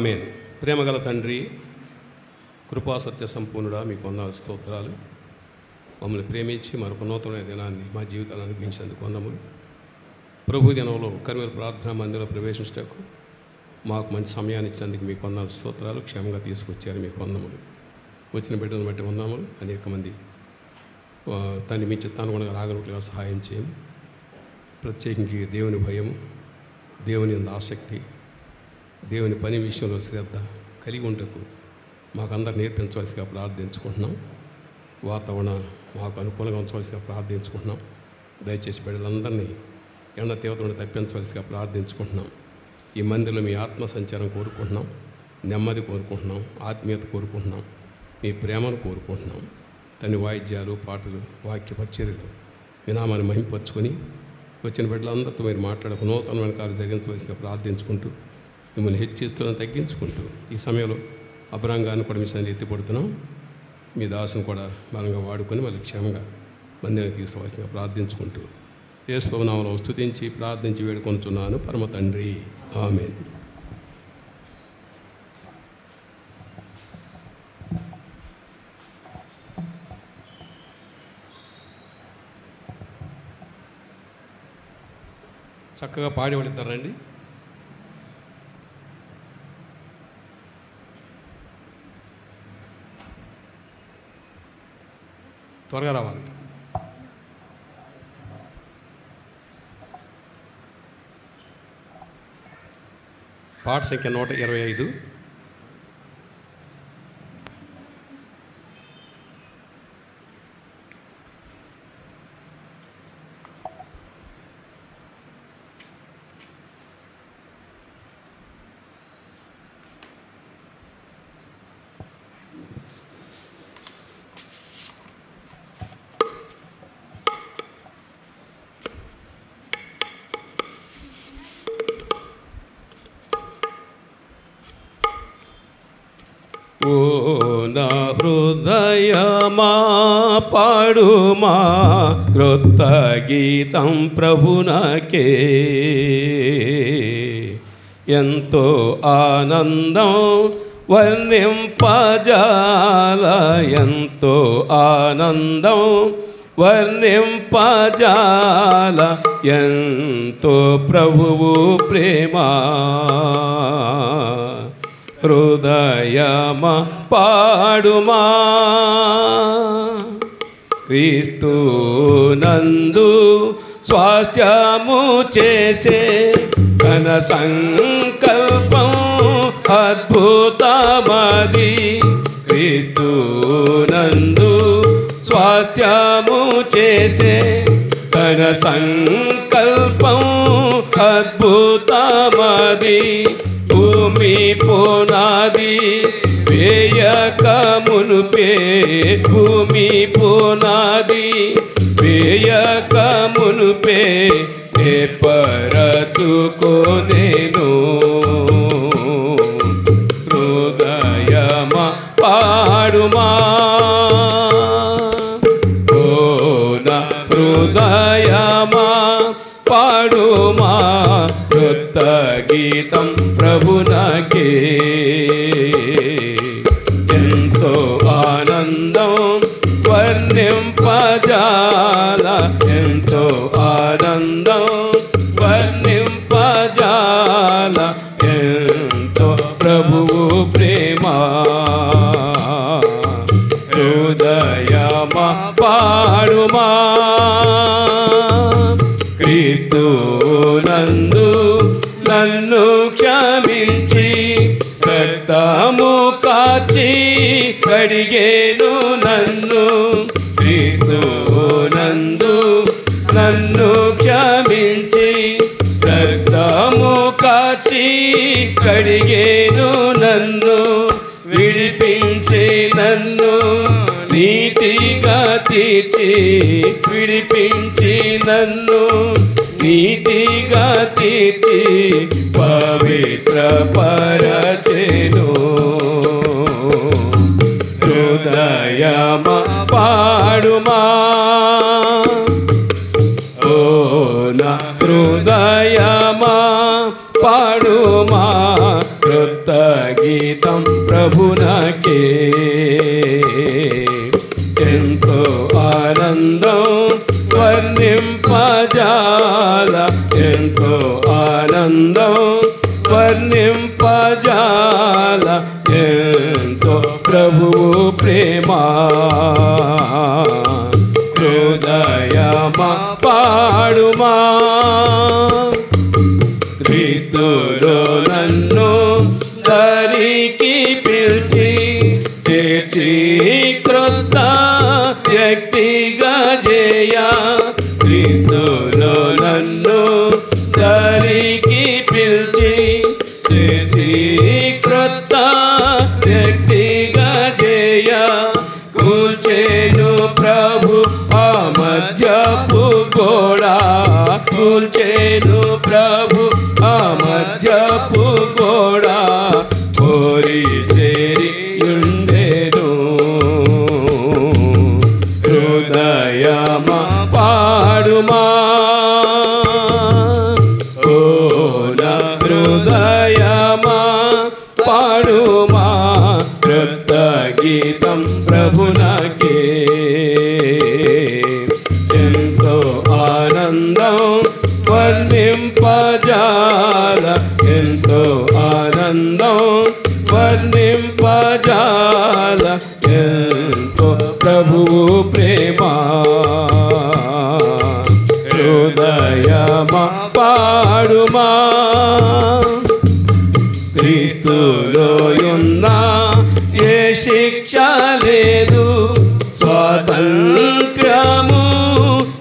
ఆమేన్. ప్రేమగల తండ్రి, కృపా సత్య సంపూర్ణుడా, మీకు వందనాలు స్తోత్రాలు. మమ్మల్ని ప్రేమించి మరొక నూతన దినాన్ని మా జీవితాన్ని అనుగ్రహించేందుకు వందములు. ప్రభు దినంలో కర్మల ప్రార్థనా మందిరంలో ప్రవేశించటకు మాకు మంచి సమయాన్ని ఇచ్చినందుకు మీకు వందనాలు స్తోత్రాలు. క్షేమంగా తీసుకొచ్చారు, మీకు వందములు. వచ్చిన బిడ్డలను బట్టి వందములు. అనేక మంది తండ్రి మీ చిత్తానుగుణంగా రాగలుగుగా సహాయం చేయండి. ప్రత్యేకించి దేవుని భయము, దేవుని యందు ఆసక్తి, దేవుని పని విషయంలో శ్రద్ధ కలిగి ఉంటకు మాకందరూ నేర్పించవలసిగా ప్రార్థించుకుంటున్నాం. వాతావరణం మాకు అనుకూలంగా ఉంచవలసిగా ప్రార్థించుకుంటున్నాం. దయచేసి బిడ్డలందరినీ ఎండ తీవ్రత తప్పించవలసిగా ప్రార్థించుకుంటున్నాం. ఈ మందిరంలో మీ ఆత్మ సంచారం కోరుకుంటున్నాం, నెమ్మది కోరుకుంటున్నాం, ఆత్మీయత కోరుకుంటున్నాం, మీ ప్రేమను కోరుకుంటున్నాం. తన వాయిద్యాలు, పాటలు, వాక్య పరిచర్యలు మీ నామాన్ని మహింపరుచుకొని వచ్చిన బిడ్డలందరితో మీరు మాట్లాడక నూతనమైన కార్యం జరిగించవలసిగా ప్రార్థించుకుంటూ మిమ్మల్ని హెచ్చిస్తూ తగ్గించుకుంటూ ఈ సమయంలో అబ్రాంగాన్ని కూడా మీ సన్నిధిలో ఎత్తిపడుతున్నాం. మీ దాసును కూడా బలంగా వాడుకొని వాళ్ళకి క్షేమంగా మందిరాన్ని తీసుకోవాల్సిందిగా ప్రార్థించుకుంటూ యేసు ప్రభువు నామములో స్తుతించి ప్రార్థించి వేడుకొనుచున్నాను పరమ తండ్రి. ఆమేన్. చక్కగా పాడి వాళ్ళిద్దరండి. త్వరగా రావాలి. పాట సంఖ్య 125. ఓ నా హృదయమా పాడుమా కృత గీతం ప్రభునకే, ఎంతో ఆనందం వర్ణింపజాల, ఎంతో ఆనందం వర్ణింపజాల, ఎంతో ప్రభువు ప్రేమ. హృదయమా పాడుమా క్రీస్తు నందు స్వాస్థ్యము చేసే ఘన సంకల్పం అద్భుతమది. క్రీస్తు నందు స్వాస్థ్యము చేసే ఘన సంకల్పం అద్భుతమది. భూమి పునాది వేయక మునుపే, భూమి పునాది వేయక మునుపే ఏర్పరచుకొనెను. హృదయమా పాడుమా, ఓ నా హృదయమా పాడుమా కృత గీతం ప్రభునకే, ఎంతో ఆనందం వర్ణింపజాల, ఎంతో ఆనందం వర్ణింపజాల, ఎంతో ప్రభువు ప్రేమ. హృదయమా పాడుమా క్రీస్తు నందు నన్ను క్షమించి రక్తము కాచి కడిగేను నన్ను. క్రీస్తు నందు నన్ను క్షమించి రక్తము కాచి కడిగేను నన్ను. విడిపించి నన్ను నీతిగా తీర్చి, విడిపించి నన్ను నీతిగా తీర్చి పవిత్ర పరచెను. హృదయమా పాడుమా, ఓ నా హృదయమా పాడుమా కృత గీతం ప్రభునకే ఎంతో ఆనందం వర్ణింపజాల ఎంతో ఆనందం వర్ణింపజాల ఎంతో ప్రభువు ప్రేమ హృదయమా పాడుమా క్రీస్తులో నన్ను దరికి పిలిచి చేర్చి క్రొత్త వ్యక్తిగా చేయ క్రీస్తులో నన్ను దరికి పిలిచి చేర్చి క్రొత్త వ్యక్తిగా చేయ కూల్చేను ప్రభు ఆ మధ్యపు గోడ కూల్చేను ప్రభు ఆ మధ్యపు గోడ కోరి చేరియుండెను హృదయమా పాడుమా ఓ నా హృదయమా పాడుమా క్రొత్త గీతం ప్రభునకే ఎంతో ఆనందం వర్ణింపజాల ఎంతో ఆనందం వర్ణింపజాల ఎంతో ప్రభువు ప్రేమ హృదయమా పాడుమా క్రీస్తులో ఉన్న ఏ శిక్ష లేదు స్వాతంత్ర్యము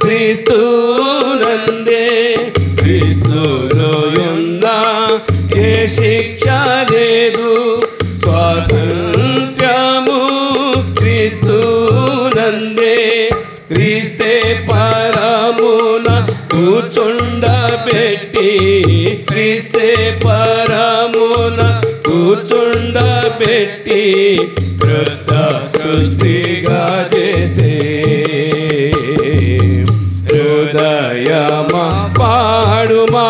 క్రీస్తునందే క్రీస్తులో ఉన్న ఏ శిక్ష లేదు స్వాతంత్ర్యము క్రీస్తునందే క్రీస్తే పరమున కూర్చుండబెట్టి క్రీస్తే పరమున కూర్చుండబెట్టి క్రొత్త సృష్టిగా చేసే హృదయమా పాడుమా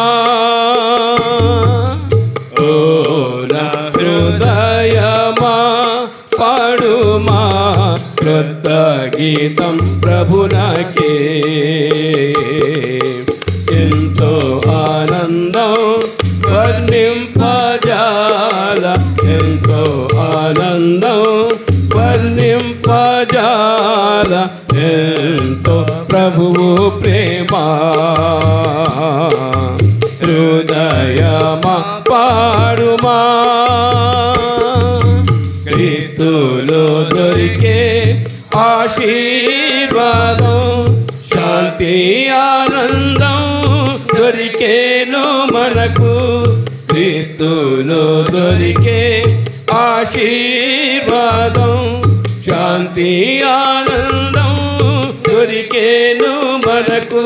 ఓ నా హృదయమా పాడుమా క్రొత్త గీతం ప్రభునకే ఎంతో ఆనందం వర్ణింపజాల ఎంతో ఆనందం వర్ణింపజాల ఎంతో ప్రభువు ప్రేమ హృదయమా పాడుమా క్రీస్తులో దొరికే ఆశీర్వాదం శాంతి ఆనందం దొరికేను మనకు క్రీస్తులో దొరికే ఆశీర్వాదం శాంతి ఆనందం దొరికేను మనకు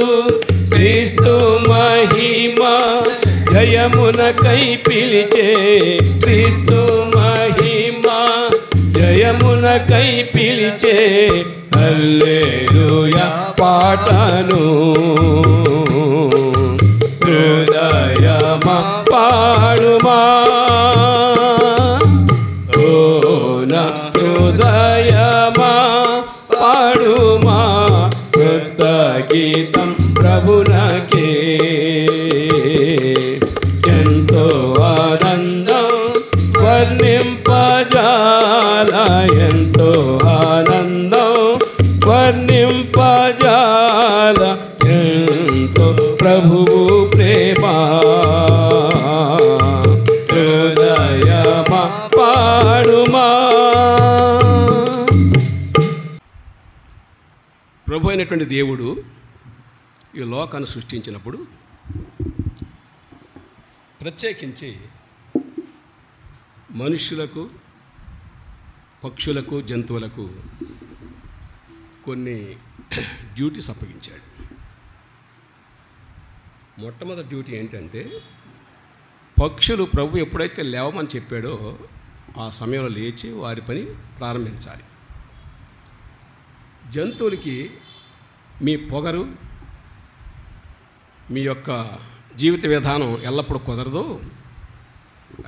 క్రీస్తు మహిమ జయమునకై పిలిచే క్రీస్తు మహిమ జయమునకై పిలిచే హల్లెలూయా పాటను హృదయమా పాడుమా ఓ నా హృదయమా పాడుమా క్రొత్త గీతం ప్రభునకే ఎంతో ఆనందం వర్ణింపజాల ఎంతో ఆనందం వర్ణింపజాల ఎంతో ప్రభువు ప్రేమ హృదయమా పాడుమా ప్రభు అయినటువంటి దేవుడు ఈ లోకాన్ని సృష్టించినప్పుడు ప్రత్యేకించి మనుష్యులకు పక్షులకు జంతువులకు కొన్ని డ్యూటీస్ అప్పగించాడు. మొట్టమొదటి డ్యూటీ ఏంటంటే పక్షులు ప్రభు ఎప్పుడైతే లేవమని చెప్పాడో ఆ సమయంలో లేచి వారి పని ప్రారంభించాలి. జంతువులకి మీ పొగరు మీ యొక్క జీవిత విధానం ఎల్లప్పుడూ కుదరదు.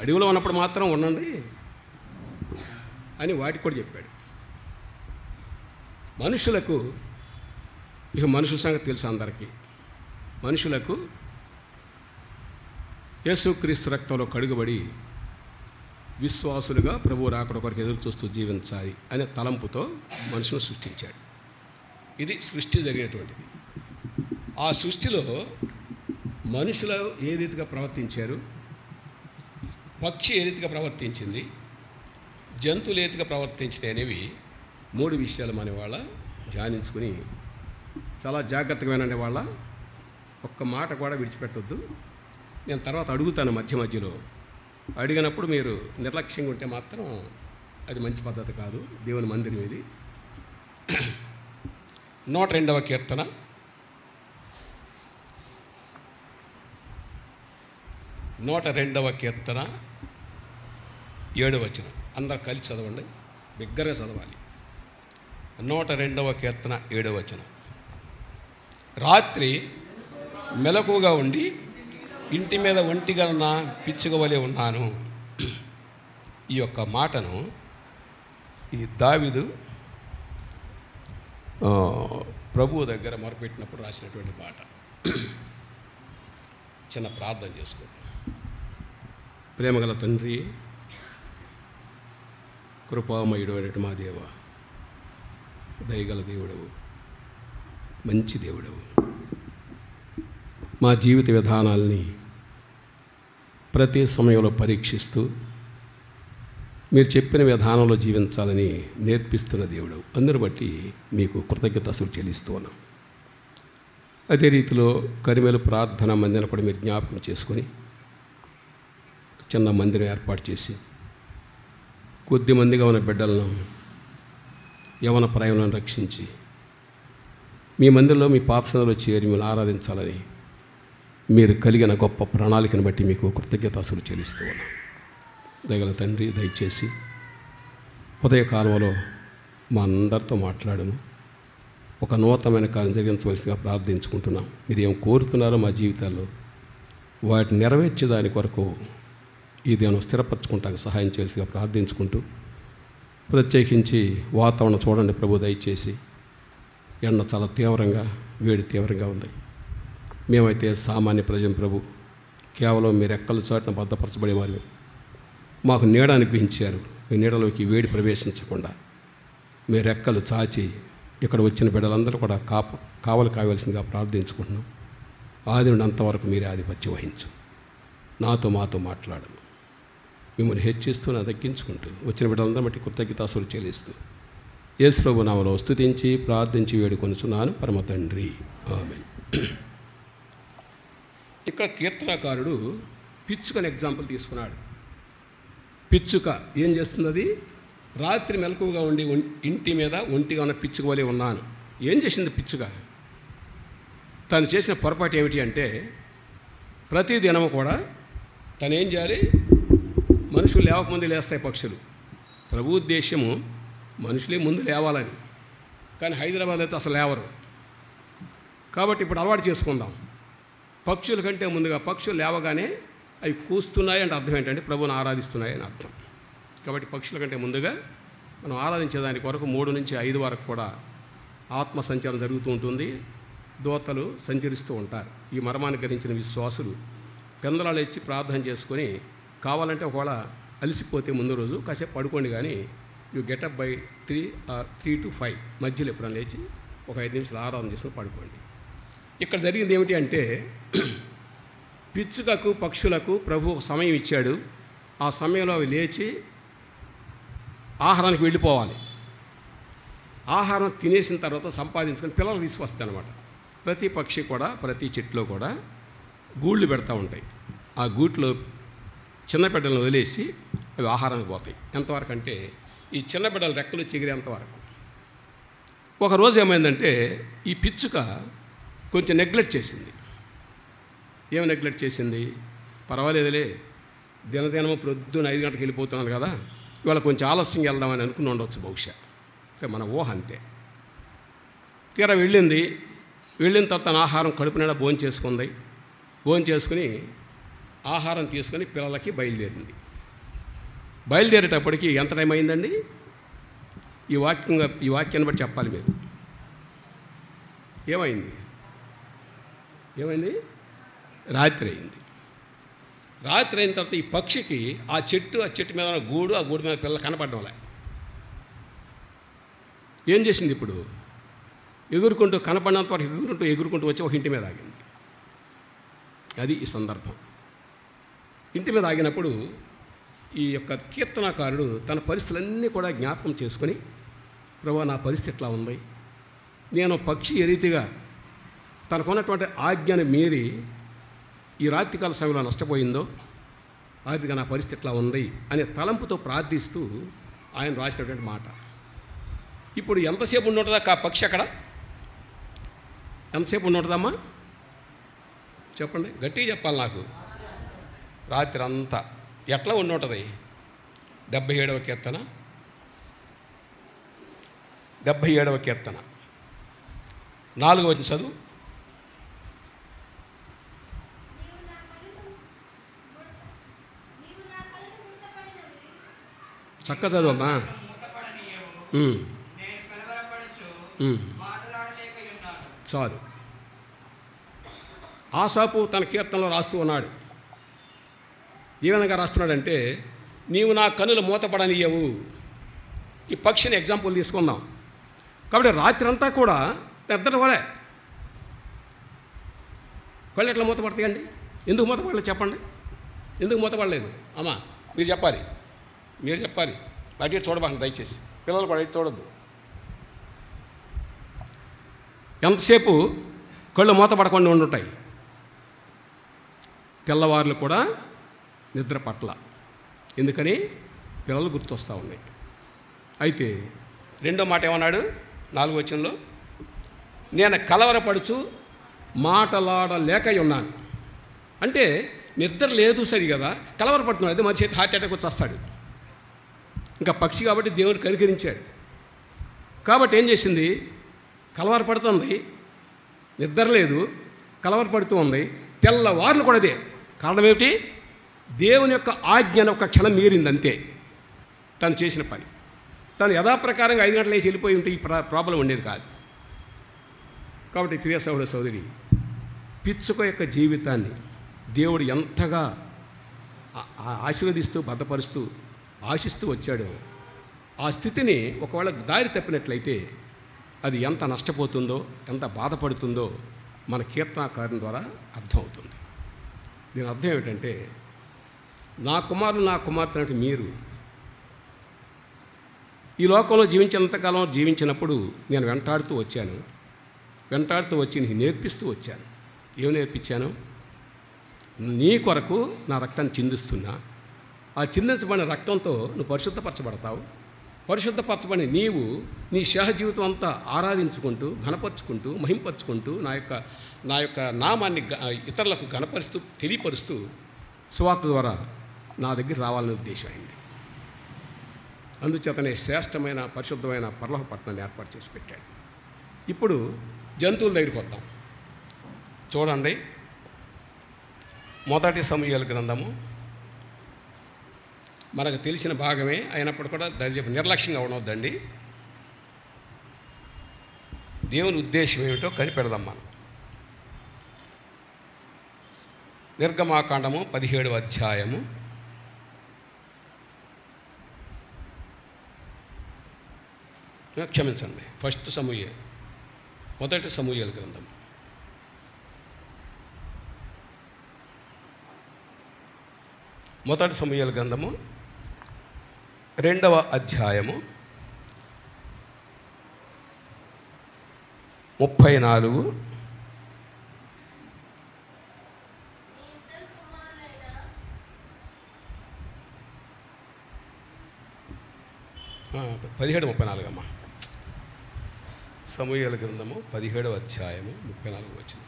అడవిలో ఉన్నప్పుడు మాత్రం ఉండండి, అని వాటికి కూడా చెప్పాడు. మనుషులకు, ఇక మనుషుల సంగతి తెలుసు అందరికీ, మనుషులకు యేసుక్రీస్తు రక్తంలో కడుగుబడి విశ్వాసులుగా ప్రభు రాకడ కొరకు ఎదురు చూస్తూ జీవించాలి అనే తలంపుతో మనుషులను సృష్టించాడు. ఇది సృష్టి జరిగినటువంటిది. ఆ సృష్టిలో మనుషులు ఏ రీతిగా ప్రవర్తించారు, పక్షి ఏ రీతిగా ప్రవర్తించింది, జంతువులు ఏ రీతిగా ప్రవర్తించినాయి అనేవి 3 విషయాలు మన వాళ్ళ ధ్యానించుకుని చాలా జాగ్రత్తగా వినండి. వాళ్ళ ఒక్క మాట కూడా విడిచిపెట్టొద్దు. నేను తర్వాత అడుగుతాను మధ్యలో. అడిగినప్పుడు మీరు నిర్లక్ష్యంగా ఉంటే మాత్రం అది మంచి పద్ధతి కాదు. దేవుని మందిరం ఇది. 102వ కీర్తన 102వ కీర్తన 7వ వచనం. అందరు కలిసి చదవండి, బిగ్గరగా చదవాలి. 102వ కీర్తన 7వ వచనం. రాత్రి మెలకుగా ఉండి ఇంటి మీద ఒంటిగా ఉన్న పిచ్చుకవలే ఉన్నాను. ఈ యొక్క మాటను ఈ దావీదు ప్రభువు దగ్గర మొరపెట్టినప్పుడు రాసినటువంటి మాట. చిన్న ప్రార్థన చేసుకోండి. ప్రేమగల తండ్రి, కృపామయుడు అనేటు మా దేవ, దయగల దేవుడవు, మంచి దేవుడవు, మా జీవిత విధానాల్ని ప్రతి సమయంలో పరీక్షిస్తూ మీరు చెప్పిన విధానంలో జీవించాలని నేర్పిస్తున్న దేవుడు. అందరు బట్టి మీకు కృతజ్ఞతలు చెల్లిస్తూ ఉన్నాం. అదే రీతిలో కరిమేలు ప్రార్థన మందిరం కూడా మీరు జ్ఞాపకం చేసుకొని చిన్న మందిరం ఏర్పాటు చేసి కొద్ది మందిగా ఉన్న బిడ్డలను, యవన ప్రాయంలను రక్షించి మీ మందిరంలో మీ పాఠశాలలో చేరి మీరు ఆరాధించాలని మీరు కలిగిన గొప్ప ప్రణాళికను బట్టి మీకు కృతజ్ఞతాస్తులు చెల్లిస్తూ ఉన్నాం. దయగల తండ్రి, దయచేసి ఉదయకాలంలో మా అందరితో మాట్లాడము. ఒక నూతనమైన కార్యం జరిగించవలసిగా ప్రార్థించుకుంటున్నాం. మీరు ఏం కోరుతున్నారో మా జీవితాల్లో వాటిని నెరవేర్చే దాని కొరకు ఈ దేవుని స్థిరపరచుకుంటానికి సహాయం చేయాల్సిగా ప్రార్థించుకుంటూ, ప్రత్యేకించి వాతావరణం చూడండి ప్రభు, దయచేసి ఎండ చాలా తీవ్రంగా, వేడి తీవ్రంగా ఉంది. మేమైతే సామాన్య ప్రజలు ప్రభు, కేవలం మీరు ఎక్కల చాటున భద్రపరచబడే వారు. మాకు నీడ అనుగ్రహించారు. ఈ నీడలోకి వేడి ప్రవేశించకుండా మీరు రెక్కలు చాచి ఇక్కడ వచ్చిన బిడ్డలందరూ కూడా కావలసిందిగా ప్రార్థించుకుంటున్నాం. ఆది నుండి అంతవరకు మీరే ఆధిపత్యం వహించు. మాతో మాట్లాడము. మిమ్మల్ని హెచ్చిస్తూ తగ్గించుకుంటూ వచ్చిన బిడ్డలందరూ బట్టి కృతజ్ఞతాస్తులు చెల్లిస్తూ యేసు ప్రభు నామములో స్తుతించి ప్రార్థించి వేడుకొనుచున్నాను పరమ తండ్రి, ఆమేన్. ఇక్కడ కీర్తనకారుడు పిచ్చుకని ఎగ్జాంపుల్ తీసుకున్నాడు. పిచ్చుక ఏం చేస్తున్నది? రాత్రి మెలకువగా ఉండి ఇంటి మీద ఒంటిగా ఉన్న పిచ్చుక వలె ఉన్నాను. ఏం చేసింది పిచ్చుక? తను చేసిన పొరపాటు ఏమిటి అంటే, ప్రతి దినము కూడా తను ఏం చేయాలి? మనుషులు లేవకముందు లేస్తాయి పక్షులు. ప్రభు ఉద్దేశము మనుషులే ముందు లేవాలని. కానీ హైదరాబాద్ అయితే అసలు లేవరు. కాబట్టి ఇప్పుడు అలవాటు చేసుకుందాం. పక్షుల కంటే ముందుగా పక్షులు లేవగానే అవి కూస్తున్నాయి అంటే అర్థం ఏంటంటే ప్రభువుని ఆరాధిస్తున్నాయి అని అర్థం. కాబట్టి పక్షుల కంటే ముందుగా మనం ఆరాధించేదాని కొరకు 3 నుంచి 5 వరకు కూడా ఆత్మ సంచారం జరుగుతూ ఉంటుంది. దూతలు సంచరిస్తూ ఉంటారు. ఈ మర్మాన్ని గ్రహించిన విశ్వాసులు పెందలాలు ఇచ్చి ప్రార్థన చేసుకొని, కావాలంటే ఒకవేళ అలసిపోతే ముందు రోజు కాసేపు పడుకోండి, కానీ యూ గెటప్ బై 3 to 5 మధ్యలో ఎప్పుడైనా లేచి ఒక 5 నిమిషాలు ఆరాధన చేసుకుని పడుకోండి. ఇక్కడ జరిగింది ఏమిటి అంటే, పిచ్చుకకు పక్షులకు ప్రభు ఒక సమయం ఇచ్చాడు. ఆ సమయంలో అవి లేచి ఆహారానికి వెళ్ళిపోవాలి. ఆహారం తినేసిన తర్వాత సంపాదించుకొని పిల్లలు తీసుకొస్తాయి అన్నమాట. ప్రతి పక్షి కూడా ప్రతి చెట్లో కూడా గూళ్ళు పెడతా ఉంటాయి. ఆ గూట్లో చిన్న బిడ్డలను వదిలేసి అవి ఆహారానికి పోతాయి. ఎంతవరకు అంటే ఈ చిన్న బిడ్డలు రెక్కలు చిగిరేంతవరకు. ఒకరోజు ఏమైందంటే, ఈ పిచ్చుక కొంచెం నెగ్లెక్ట్ చేసింది. ఏమి నెగ్లెక్ట్ చేసింది? పర్వాలేదులే, దినదినము ప్రొద్దున 5 గంటలకు వెళ్ళిపోతున్నాను కదా, ఇవాళ కొంచెం ఆలస్యంగా వెళ్దామని అనుకుని ఉండవచ్చు బహుశా. మన ఊహ అంతే. తీరా వెళ్ళిన తర్వాత తన ఆహారం కడుపు నిండా భోంచేసుకుంది. భోంచేసుకుని ఆహారం తీసుకొని పిల్లలకి బయలుదేరింది. బయలుదేరేటప్పటికి ఎంత టైం అయిందండి? ఈ వాక్యాన్ని బట్టి చెప్పాలి మీరు. ఏమైంది? రాత్రి అయింది. రాత్రి అయిన తర్వాత ఈ పక్షికి ఆ చెట్టు మీద ఉన్న గూడు, ఆ గూడు మీద పిల్లలు కనపడడంలే. ఏం చేసింది? ఇప్పుడు ఎగురుకుంటూ కనపడినంత వరకు ఎగురుకుంటూ వచ్చి ఒక ఇంటి మీద ఆగింది. అది ఈ సందర్భం. ఇంటి మీద ఆగినప్పుడు ఈ యొక్క కీర్తనాకారుడు తన పరిస్థితులన్నీ కూడా జ్ఞాపకం చేసుకొని, ప్రభువా నా పరిస్థితి ఎట్లా ఉంది, నేను పక్షి ఏ రీతిగా తనకున్నటువంటి ఆజ్ఞను మీరి ఈ రాత్రికాల సమయంలో నష్టపోయిందో ఆ రీతిగా నా పరిస్థితి ఎట్లా ఉంది అనే తలంపుతో ప్రార్థిస్తూ ఆయన రాసినటువంటి మాట. ఇప్పుడు ఎంతసేపు ఉండుంటుందా ఆ పక్షి అక్కడ? ఎంతసేపు ఉండుంటుందమ్మా చెప్పండి, గట్టిగా చెప్పాలి నాకు. రాత్రి అంతా ఎట్లా ఉండుంటుంది? 77వ కీర్తన 4వ వచనం చదువు. చక్క చదువమ్మా. చాలు. ఆసాపు తన కీర్తనలో రాస్తూ ఉన్నాడు. ఏ విధంగా రాస్తున్నాడంటే, నీవు నా కనులు మూతపడనియవు. ఈ పక్షిని ఎగ్జాంపుల్ తీసుకుందాం. కాబట్టి రాత్రి అంతా కూడా నిద్ర కూడా కళ్ళు ఎట్లా మూతపడతాయండి? ఎందుకు మూతపడలేదు చెప్పండి? ఎందుకు మూతపడలేదు? అమ్మా మీరు చెప్పాలి. బయట చూడబాకండి దయచేసి. పిల్లలు కూడా ఇటు చూడొద్దు. ఎంతసేపు కళ్ళు మూతపడకుండా ఉండుంటాయి. తెల్లవారులు కూడా నిద్ర పట్ల. ఎందుకని? పిల్లలు గుర్తొస్తూ ఉన్నాయి. అయితే రెండో మాట ఏమన్నాడు 4వ వచనంలో? నేను కలవరపడుచు మాటలాడలేక ఉన్నాను. అంటే నిద్ర లేదు సరి కదా, కలవరపడుతున్నాడు. అదే మనిషి అయితే హార్ట్ అటాక్ వచ్చి వస్తాడు. ఇంకా పక్షి కాబట్టి దేవుడు కనికరించాడు. కాబట్టి ఏం చేసింది? కలవరపడుతుంది, నిద్ర లేదు, కలవరపడుతూ ఉంది. తెల్లవారులు కూడా అదే. కారణం ఏమిటి? దేవుని యొక్క ఆజ్ఞను ఒక క్షణం మీరింది అంతే. తను చేసిన పని. తను యథాప్రకారంగా 5 గంటలు వేసి వెళ్ళిపోయి ఉంటే ఈ ప్రాబ్లం ఉండేది కాదు. కాబట్టి ప్రియ సహోదర సోదరి, పిచ్చుక యొక్క జీవితాన్ని దేవుడు ఎంతగా ఆశీర్వదిస్తూ భద్రపరుస్తూ ఆశిస్తూ వచ్చాడో, ఆ స్థితిని ఒకవేళ దారి తప్పినట్లయితే అది ఎంత నష్టపోతుందో, ఎంత బాధపడుతుందో మన కీర్తనాకారుని ద్వారా అర్థమవుతుంది. దీని అర్థం ఏమిటంటే, నా కుమారులు నా కుమార్తె అంటే మీరు ఈ లోకంలో జీవించినంతకాలం జీవించినప్పుడు నేను వెంటాడుతూ వచ్చి నీకు నేర్పిస్తూ వచ్చాను. ఏమి నేర్పించాను? నీ కొరకు నా రక్తాన్ని చిందిస్తున్నా. ఆ చిందించబడిన రక్తంతో నువ్వు పరిశుద్ధపరచబడతావు. పరిశుద్ధపరచబడి నీవు నీ జీవితం అంతా ఆరాధించుకుంటూ, ఘనపరుచుకుంటూ, మహింపరుచుకుంటూ నా యొక్క నామాన్ని ఇతరులకు ఘనపరుస్తూ, తెలియపరుస్తూ సువార్త ద్వారా నా దగ్గర రావాలనే ఉద్దేశం అయింది. అందుచేతనే శ్రేష్టమైన పరిశుద్ధమైన పరలోక పట్టణాన్ని ఏర్పాటు చేసి పెట్టాడు. ఇప్పుడు జంతువుల దగ్గరికి వద్దాం. చూడండి, 1 సమూయేలు గ్రంథము మనకు తెలిసిన భాగమే అయినప్పుడు కూడా దయచేసి నిర్లక్ష్యంగా ఉండవద్దండి. దేవుని ఉద్దేశం ఏమిటో కనిపెడదాం మనం. నిర్గమాకాండము 17వ అధ్యాయము 1 సమూయేలు 1 సమూయేలు గ్రంథం 1 సమూయేలు గ్రంథము 2వ అధ్యాయము 34 17:34 అమ్మా. సమూయేలు గ్రంథము 17వ అధ్యాయము 34 వచనం.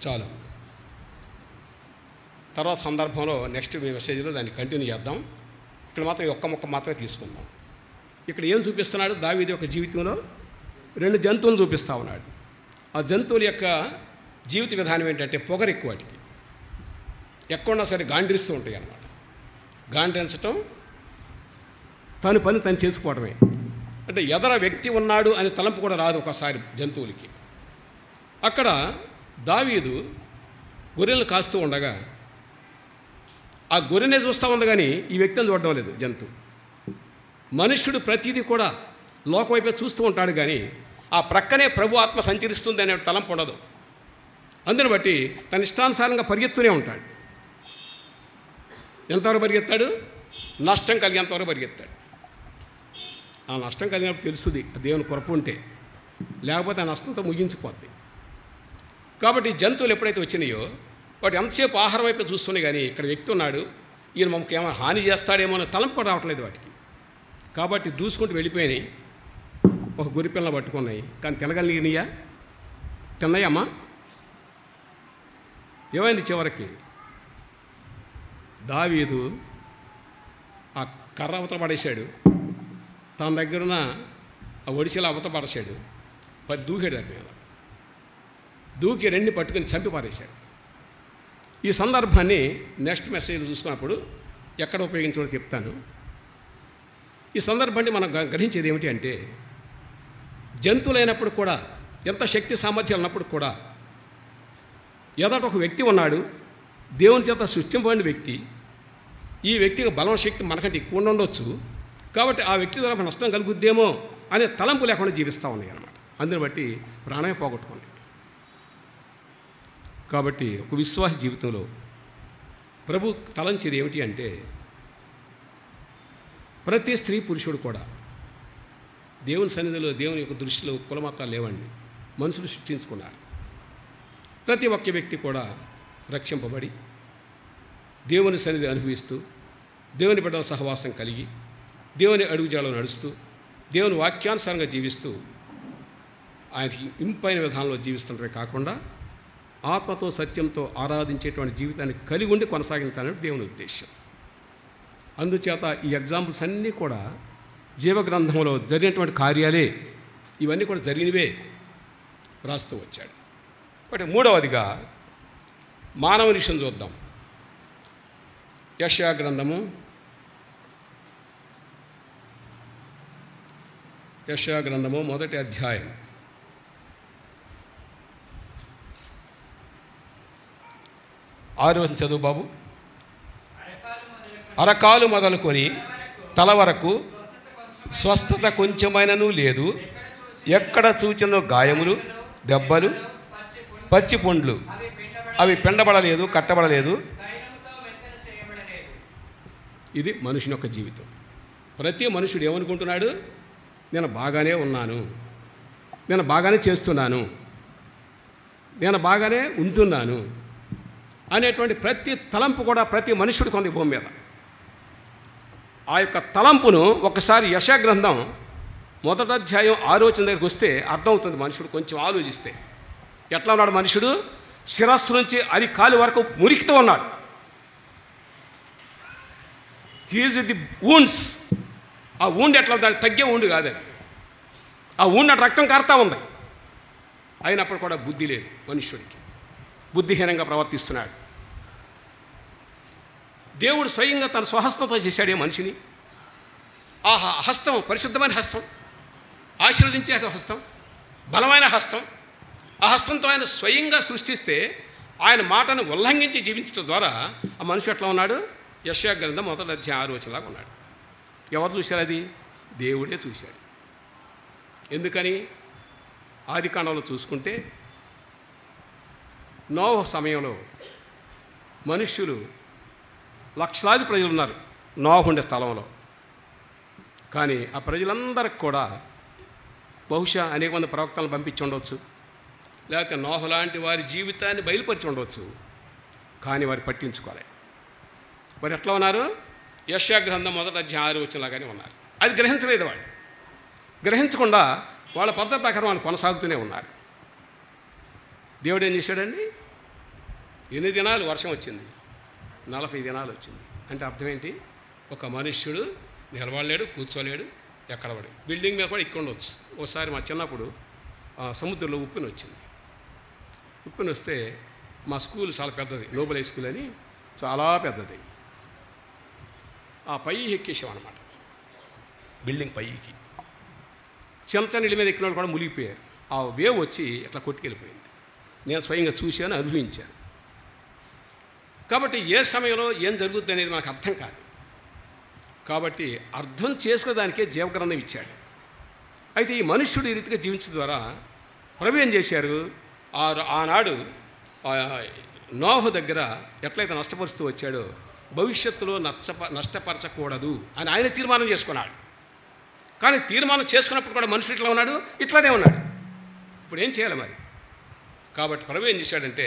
చాలు. తర్వాత సందర్భంలో నెక్స్ట్ మీ మెసేజ్లో దాన్ని కంటిన్యూ చేద్దాం. ఇక్కడ మాత్రం ఒక్క ముక్క మాత్రమే తీసుకుందాం. ఇక్కడ ఏం చూపిస్తున్నాడు? దావీదు యొక్క జీవితంలో 2 జంతువులను చూపిస్తూ ఉన్నాడు. ఆ జంతువుల యొక్క జీవిత విధానం ఏంటంటే పొగరు ఎక్కువ, వాటికి ఎక్కడున్నా సరే గాండ్రిస్తూ ఉంటాయి అన్నమాట. గాండ్రించటం, తను పని తను చేసుకోవడమే. అంటే ఎదర వ్యక్తి ఉన్నాడు అనే తలంపు కూడా రాదు ఒకసారి జంతువులకి. అక్కడ దావీదు గొర్రెలను కాస్తూ ఉండగా ఆ గొర్రెనే చూస్తూ ఉంది, కానీ ఈ వ్యక్తిని చూడడం లేదు జంతువు. మనుష్యుడు ప్రతిదీ కూడా లోకం వైపే చూస్తూ ఉంటాడు, కానీ ఆ ప్రక్కనే ప్రభు ఆత్మ సంచరిస్తుంది అనే తలంపు ఉండదు. అందుని బట్టి తన ఇష్టానుసారంగా పరిగెత్తూనే ఉంటాడు. ఎంతవరకు పరిగెత్తాడు? నష్టం కలిగేంతవరకు పరిగెత్తాడు. ఆ నష్టం కలిగినప్పుడు తెలుస్తుంది దేవుని కృప ఉంటే, లేకపోతే ఆ నష్టంతో ముగించిపోద్ది. కాబట్టి జంతువులు ఎప్పుడైతే వచ్చినాయో వాటి ఎంతసేపు ఆహారం వైపు చూస్తున్నాయి, కానీ ఇక్కడ వ్యక్తి ఉన్నాడు, ఈయన మమ్మకి ఏమైనా హాని చేస్తాడేమో అని తలంపు కూడా రావట్లేదు వాటికి. కాబట్టి దూసుకుంటూ వెళ్ళిపోయినాయి. ఒక గొర్రెపిల్లని పట్టుకున్నాయి, కానీ తినగలిగినాయా? తిన్నాయమ్మా? ఏమైంది చివరికి? దావీదు ఆ కర్ర అవతల పడేశాడు, తన దగ్గరున్న ఆ ఒడిసెల అవతల పడేశాడు, దూకాడు దాని మీద. దూకి 2 పట్టుకుని చంపి పారేశాడు. ఈ సందర్భాన్ని నెక్స్ట్ మెసేజ్ చూసుకున్నప్పుడు ఎక్కడ ఉపయోగించాలో చెప్తాను. ఈ సందర్భాన్ని మనం గ్రహించేది ఏమిటి అంటే, జంతువులైనప్పుడు కూడా, ఎంత శక్తి సామర్థ్యాలు ఉన్నప్పుడు కూడా, ఎదట ఒక వ్యక్తి ఉన్నాడు, దేవుని చేత సృష్టింపబడిన వ్యక్తి. ఈ వ్యక్తికి బలం శక్తి మనకంటే ఎక్కువ ఉండొచ్చు, కాబట్టి ఆ వ్యక్తి ద్వారా నష్టం కలుగుద్దేమో అనే తలంపు లేకుండా జీవిస్తూ ఉన్నాయి అన్నమాట. అందుని బట్టి ప్రాణమే పోగొట్టుకున్నాయి. కాబట్టి ఒక విశ్వాస జీవితంలో ప్రభు తలంచేది ఏమిటి అంటే, ప్రతి స్త్రీ పురుషుడు కూడా దేవుని సన్నిధిలో, దేవుని యొక్క దృష్టిలో కులమతాలు లేవండి, మనుషులు సృష్టించుకున్నారు. ప్రతి ఒక్క వ్యక్తి కూడా రక్షింపబడి దేవుని సన్నిధి అనుభవిస్తూ, దేవుని బిడ్డల సహవాసం కలిగి, దేవుని అడుగుజాడలో నడుస్తూ, దేవుని వాక్యానుసారంగా జీవిస్తూ, ఆయనకి ఇంపైన విధానంలో జీవిస్తుంటే కాకుండా ఆత్మతో సత్యంతో ఆరాధించేటువంటి జీవితాన్ని కలిగి ఉండి కొనసాగించాలని దేవుని ఉద్దేశం. అందుచేత ఈ ఎగ్జాంపుల్స్ అన్నీ కూడా జీవగ్రంథంలో జరిగినటువంటి కార్యాలే, ఇవన్నీ కూడా జరిగినవే రాస్తూ వచ్చాడు. కాబట్టి 3వదిగా మానవ విషయం చూద్దాం. యెషయా గ్రంథము 1వ అధ్యాయం 6వ చదువు బాబు. అరకాలు మొదలుకొని తల వరకు స్వస్థత కొంచెమైనను లేదు, ఎక్కడ చూచిన గాయములు, దెబ్బలు, పచ్చి పుండ్లు, అవి పిండబడలేదు, కట్టబడలేదు. ఇది మనుషుని యొక్క జీవితం. ప్రతి మనుషుడు ఏమనుకుంటున్నాడు? నేను బాగానే ఉన్నాను, నేను బాగానే చేస్తున్నాను, నేను బాగానే ఉంటున్నాను అనేటువంటి ప్రతి తలంపు కూడా ప్రతి మనుషుడికి ఉంది భూమి మీద. ఆ యొక్క తలంపును ఒకసారి యెషయా గ్రంథం 1వ అధ్యాయం 6వ వచనం దగ్గరికి వస్తే అర్థమవుతుంది. మనుషుడు కొంచెం ఆలోచిస్తే ఎట్లా ఉన్నాడు మనుషుడు? శిరస్సు నుంచి అరికాలు వరకు మురికితో ఉన్నాడు. Heals the wounds. ఆ వూండ్ ఎట్లా దాన్ని తగ్గే వూండ్ కాదు అది. ఆ వూండ్ రక్తం కారుతా ఉంది. అయినప్పుడు కూడా బుద్ధి లేదు మనుష్యుడికి, బుద్ధిహీనంగా ప్రవర్తిస్తున్నాడు. దేవుడు స్వయంగా తన స్వహస్తంతో చేశాడే మనిషిని. ఆ హస్తం పరిశుద్ధమైన హస్తం, ఆశీర్వదించే హస్తం, బలమైన హస్తం. ఆ హస్తంతో ఆయన స్వయంగా సృష్టిస్తే ఆయన మాటను ఉల్లంఘించి జీవించడం ద్వారా ఆ మనిషి ఎట్లా ఉన్నాడు? యెషయా గ్రంథం 1వ అధ్యాయం 6వ వచనంలాగా ఉన్నాడు. ఎవరు చూశారు అది? దేవుడే చూశాడు. ఎందుకని? ఆదికాండంలో చూసుకుంటే నోవహు సమయంలో మనుష్యులు లక్షలాది ప్రజలు ఉన్నారు నోవహు ఉండే స్థలంలో. కానీ ఆ ప్రజలందరికి కూడా బహుశా అనేక మంది ప్రవక్తలను పంపించి ఉండవచ్చు, లేకపోతే నోహు లాంటి వారి జీవితాన్ని బయలుపరిచి ఉండవచ్చు. కానీ వారు పట్టించుకోలే. వారు ఎట్లా ఉన్నారు? యెషయా గ్రంథం 1వ అధ్యాయం 6వ వచనంలాగానే ఉన్నారు. అది గ్రహించలేదు వాళ్ళు. గ్రహించకుండా వాళ్ళ పద్ధతి ప్రకారం వాళ్ళు కొనసాగుతూనే ఉన్నారు. దేవుడు ఏం చేశాడండి? 8 దినాలు వర్షం వచ్చింది, 40 దినాలు వచ్చింది. అంటే అర్థం ఏంటి? ఒక మనుష్యుడు నిలబడలేడు, కూర్చోలేడు, ఎక్కడ పడి బిల్డింగ్ మీద కూడా ఇక్కడ ఉండవచ్చు. ఒకసారి మా చిన్నప్పుడు సముద్రంలో ఉప్పెన వచ్చింది. ఉప్పెన వస్తే మా స్కూల్ చాలా పెద్దది, నోబెల్ హై స్కూల్ అని చాలా పెద్దది. ఆ పై ఎక్కేసాం అనమాట, బిల్డింగ్ పైకి. చిన్న నీళ్ళ మీద ఎక్కిన వాళ్ళు కూడా మునిగిపోయారు. ఆ వేవ్ వచ్చి ఇట్లా కొట్టుకెళ్ళిపోయింది. నేను స్వయంగా చూశాను, అనుభవించాను. కాబట్టి ఏ సమయంలో ఏం జరుగుద్ది అనేది మనకు అర్థం కాదు. కాబట్టి అర్థం చేసుకోవడానికే జీవగ్రంథం ఇచ్చాడు. అయితే ఈ మనుష్యుడు ఈ రీతిగా జీవించడం ద్వారా ప్రభు ఏం చేశారు? ఆనాడు నోహు దగ్గర ఎట్లయితే నష్టపరుస్తూ వచ్చాడో భవిష్యత్తులో నష్టపరచకూడదు అని ఆయన తీర్మానం చేసుకున్నాడు. కానీ తీర్మానం చేసుకున్నప్పుడు కూడా మనుషుడు ఇట్లా ఉన్నాడు, ఇట్లానే ఉన్నాడు. ఇప్పుడు ఏం చేయాలి మరి? కాబట్టి ప్రభు ఏం చేశాడంటే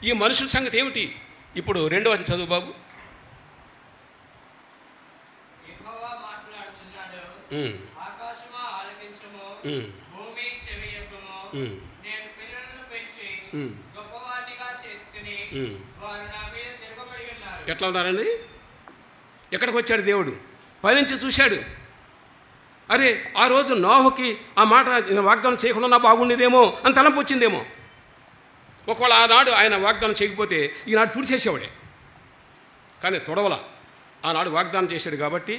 ఈ మనుషుల సంగతి ఏమిటి? ఇప్పుడు 2వ చదువు బాబు. ఎట్లా ఉన్నారండి? ఎక్కడికి వచ్చాడు దేవుడు? పైనుంచి చూశాడు. అరే ఆ రోజు నోహుకి ఆ మాట వాగ్దానం చేయకుండా బాగుండేదేమో అని తలంపు వచ్చిందేమో. ఒకవేళ ఆనాడు ఆయన వాగ్దానం చేయకపోతే ఈనాడు తుడిచేసేవాడే. కానీ తొడవల. ఆనాడు వాగ్దానం చేశాడు కాబట్టి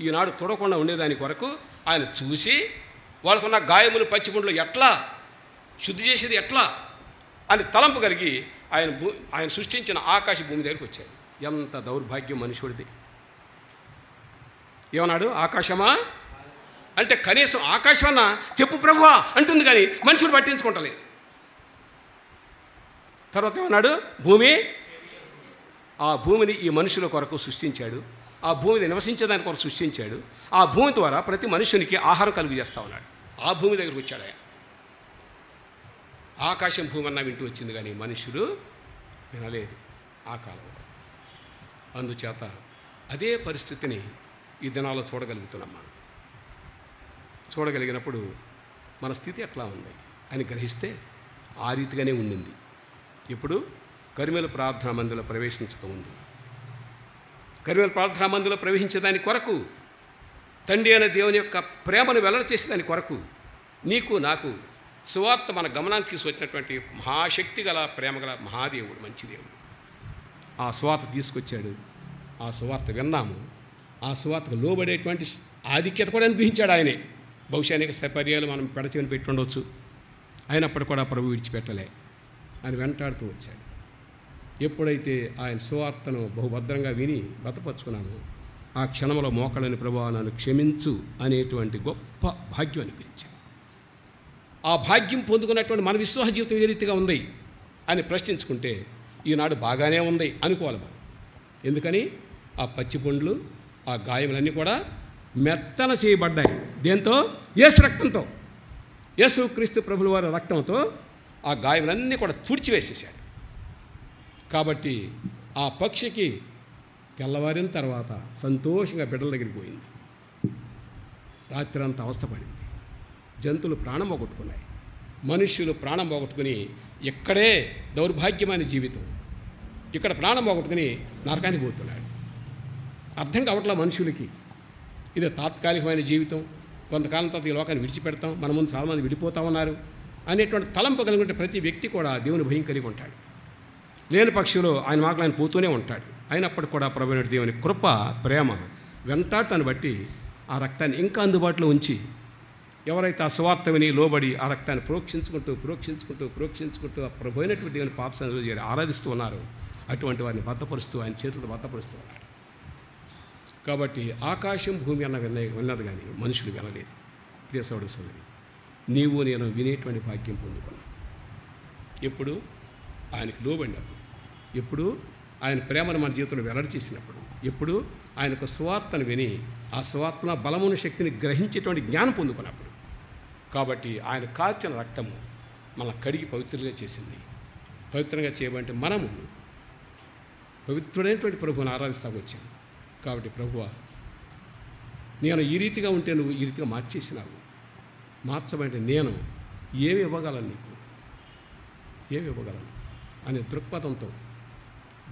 ఈనాడు తొడకుండా ఉండేదాని కొరకు ఆయన చూసి వాళ్ళకున్న గాయములు పచ్చిపుండ్లు ఎట్లా శుద్ధి చేసేది ఎట్లా అని తలంపు కలిగి ఆయన సృష్టించిన ఆకాశ భూమి దగ్గరికి వచ్చాడు. ఎంత దౌర్భాగ్యం మనుషుడిది! ఏమన్నాడు? ఆకాశమా అంటే కనీసం ఆకాశమన్నా చెప్పు ప్రభువా అంటుంది, కానీ మనుషుడు పట్టించుకుంటలేదు. తర్వాత ఏమన్నాడు? భూమి. ఆ భూమిని ఈ మనుషుల కొరకు సృష్టించాడు. ఆ భూమిని నివసించేదాని కొరకు సృష్టించాడు. ఆ భూమి ద్వారా ప్రతి మనుషునికి ఆహారం కలుగు చేస్తూ ఉన్నాడు. ఆ భూమి దగ్గరికి వచ్చాడు ఆయన. ఆకాశం భూమి అన్నా వింటూ వచ్చింది, కానీ మనుషుడు వినలేదు ఆ కాలంలో. అందుచేత అదే పరిస్థితిని ఈ దినాల్లో చూడగలుగుతున్నాం. మనం చూడగలిగినప్పుడు మన స్థితి ఎట్లా ఉంది అని గ్రహిస్తే ఆ రీతిగానే ఉండింది. ఇప్పుడు కర్మేలు ప్రార్థనా మందిలో ప్రవేశించకముందు, కర్మేలు ప్రార్థనా మందిలో ప్రవేశించేదాని కొరకు, తండ్రి అయిన దేవుని యొక్క ప్రేమను వెల్లడి చేసేదాని కొరకు నీకు నాకు సువార్త మన గమనానికి తీసుకొచ్చినటువంటి మహాశక్తి గల ప్రేమ గల మహాదేవుడు, మంచి దేవుడు ఆ సువార్త తీసుకొచ్చాడు. ఆ సువార్త విన్నాము. ఆ సువార్తకు లోబడేటువంటి ఆధిక్యత కూడా అనిపించాడు ఆయనే. బహుశా అనేక పర్యాలు మనం పెడచెవిని పెట్టి ఉండవచ్చు, అయినప్పుడు కూడా ప్రభు విడిచిపెట్టలే, ఆయన వెంటాడుతూ వచ్చాడు. ఎప్పుడైతే ఆయన సువార్తను బహుభద్రంగా విని బతపరుచుకున్నామో ఆ క్షణంలో మోకళ్ళని ప్రభువా నన్ను క్షమించు అనేటువంటి గొప్ప భాగ్యం అనిపించాడు. ఆ భాగ్యం పొందుకున్నటువంటి మన విశ్వాస జీవితం ఏ రీతిగా ఉంది అని ప్రశ్నించుకుంటే ఈనాడు బాగానే ఉంది అనుకోవాలి మనం. ఎందుకని? ఆ పచ్చి పండ్లు, ఆ గాయములన్నీ కూడా మెత్తన చేయబడ్డాయి. దేంతో? యేసు రక్తంతో. యేసుక్రీస్తు ప్రభుల వారి రక్తంతో ఆ గాయములన్నీ కూడా తుడిచివేసేసాడు. కాబట్టి ఆ పక్షికి తెల్లవారిన తర్వాత సంతోషంగా బిడ్డల దగ్గరికి పోయింది. రాత్రి అంతా అవస్థపడింది. జంతువులు ప్రాణం పోగొట్టుకున్నాయి. మనుష్యులు ప్రాణం పోగొట్టుకుని ఇక్కడే దౌర్భాగ్యమైన జీవితం, ఇక్కడ ప్రాణం పోగొట్టుకుని నరకానికి పోతున్నాడు. అర్థం కావట్లా మనుషులకి. ఇది తాత్కాలికమైన జీవితం, కొంతకాలం తర్వాత ఈ లోకాన్ని విడిచిపెడతాం, మన ముందు చాలామంది విడిపోతా ఉన్నారు అనేటువంటి తలంపు కలిగి ఉంటే ప్రతి వ్యక్తి కూడా దేవుని భయం కలిగి ఉంటాడు. లేని పక్షులు ఆయన మాటలు ఆయన పోతూనే ఉంటాడు. అయినప్పటికీ కూడా ప్రభువైన దేవుని కృప, ప్రేమ వెంటాటను బట్టి ఆ రక్తాన్ని ఇంకా అందుబాటులో ఉంచి ఎవరైతే ఆ సువార్త విని లోబడి ఆ రక్తాన్ని ప్రోక్షించుకుంటూ ఆ ప్రభు అయినటువంటి దేవుని పాపసన్నిధిలో చేరి ఆరాధిస్తూ ఉన్నారు, అటువంటి వారిని భద్రపరుస్తూ ఆయన చేతులతో భద్రపరుస్తూ ఉన్నాడు. కాబట్టి ఆకాశం భూమి అన్న విన్నది కానీ మనుషులు వినలేదు. ప్రియ సోదర సోదరి, నీవు నేను వినేటువంటి భాగ్యం పొందుకున్నాను. ఎప్పుడు? ఆయనకు లోబడినప్పుడు, ఎప్పుడు ఆయన ప్రేమను మన జీవితంలో వెల్లడి చేసినప్పుడు, ఎప్పుడు ఆయనకు సువార్తను విని ఆ సువార్తన బలమును శక్తిని గ్రహించేటువంటి జ్ఞానం పొందుకున్నప్పుడు. కాబట్టి ఆయన కార్చిన రక్తము మన కడిగి పవిత్రంగా చేసింది. పవిత్రంగా చేయబట్టి మనము పవిత్రుడైనటువంటి ప్రభువుని ఆరాధిస్తాకు వచ్చాము. కాబట్టి ప్రభువా, నేను ఈ రీతిగా ఉంటే నువ్వు ఈ రీతిగా మార్చేసినావు, మార్చమంటే నేను ఏమి ఇవ్వగలను, నీకు ఏమి ఇవ్వగలను అనే దృక్పథంతో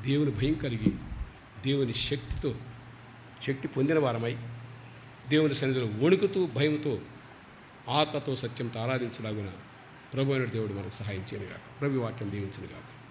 దేవుని భయం కలిగి దేవుని శక్తి పొందిన వారమై దేవుని సన్నిధిలో వణుకుతూ భయంతో ఆత్మతో సత్యంతో ఆరాధించలాగున ప్రభు అయిన దేవుడు మనకు సహాయం చేయనుగాక. ప్రభు వాక్యం దీవించునుగాక.